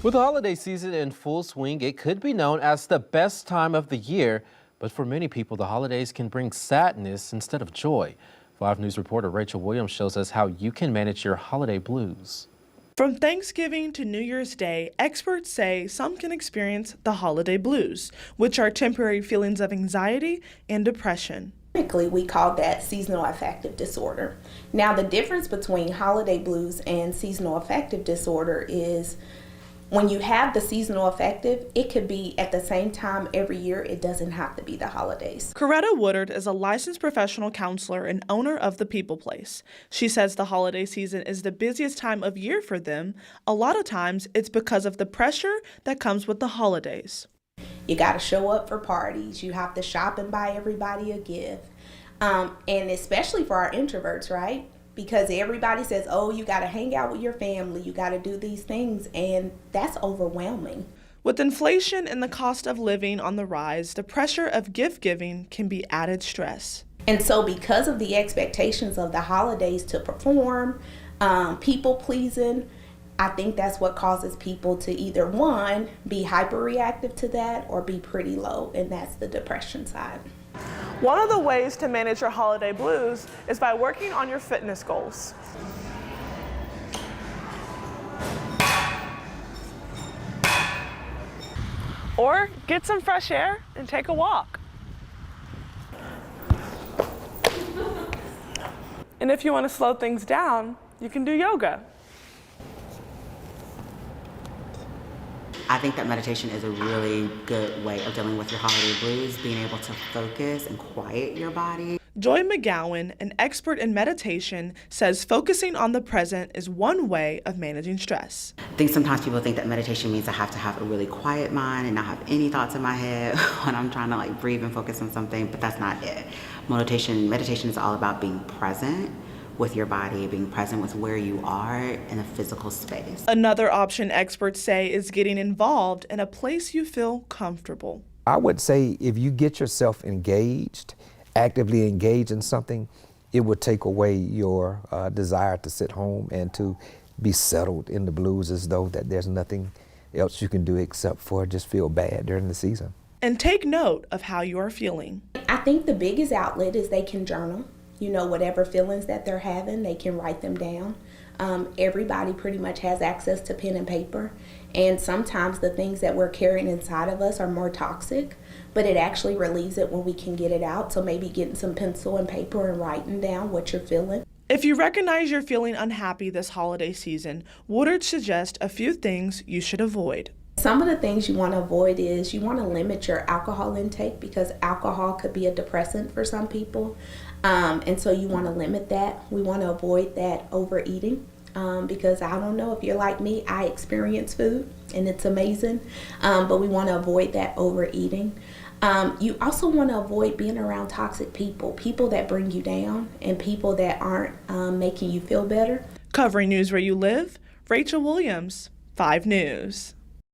With the holiday season in full swing, it could be known as the best time of the year. But for many people, the holidays can bring sadness instead of joy. 5 News reporter Rachel Williams shows us how you can manage your holiday blues. From Thanksgiving to New Year's Day, experts say some can experience the holiday blues, which are temporary feelings of anxiety and depression. Typically, we call that seasonal affective disorder. Now, the difference between holiday blues and seasonal affective disorder is when you have the seasonal affective, it could be at the same time every year. It doesn't have to be the holidays. Coretta Woodard is a licensed professional counselor and owner of the People Place. She says the holiday season is the busiest time of year for them. A lot of times, it's because of the pressure that comes with the holidays. You got to show up for parties. You have to shop and buy everybody a gift. And especially for our introverts, right? Because everybody says, oh, you got to hang out with your family. You got to do these things. And that's overwhelming. With inflation and the cost of living on the rise, the pressure of gift giving can be added stress. And so because of the expectations of the holidays to perform, people pleasing, I think that's what causes people to either, one, be hyperreactive to that or be pretty low, and that's the depression side. One of the ways to manage your holiday blues is by working on your fitness goals. Or get some fresh air and take a walk. And if you want to slow things down, you can do yoga. I think that meditation is a really good way of dealing with your holiday blues, being able to focus and quiet your body. Joy McGowan, an expert in meditation, says focusing on the present is one way of managing stress. I think sometimes people think that meditation means I have to have a really quiet mind and not have any thoughts in my head when I'm trying to breathe and focus on something, but that's not it. Meditation is all about being present with your body, being present with where you are in a physical space. Another option experts say is getting involved in a place you feel comfortable. I would say if you get yourself engaged, actively engaged in something, it would take away your desire to sit home and to be settled in the blues as though that there's nothing else you can do except for just feel bad during the season. And take note of how you are feeling. I think the biggest outlet is they can journal. You know, whatever feelings that they're having, they can write them down. Everybody pretty much has access to pen and paper. And sometimes the things that we're carrying inside of us are more toxic, but it actually relieves it when we can get it out. So maybe getting some pencil and paper and writing down what you're feeling. If you recognize you're feeling unhappy this holiday season, Woodard suggests a few things you should avoid. Some of the things you want to avoid is you want to limit your alcohol intake because alcohol could be a depressant for some people. And so you want to limit that. We want to avoid that overeating because I don't know if you're like me, I experience food and it's amazing, but we want to avoid that overeating. You also want to avoid being around toxic people that bring you down and people that aren't making you feel better. Covering news where you live, Rachel Williams, 5 News.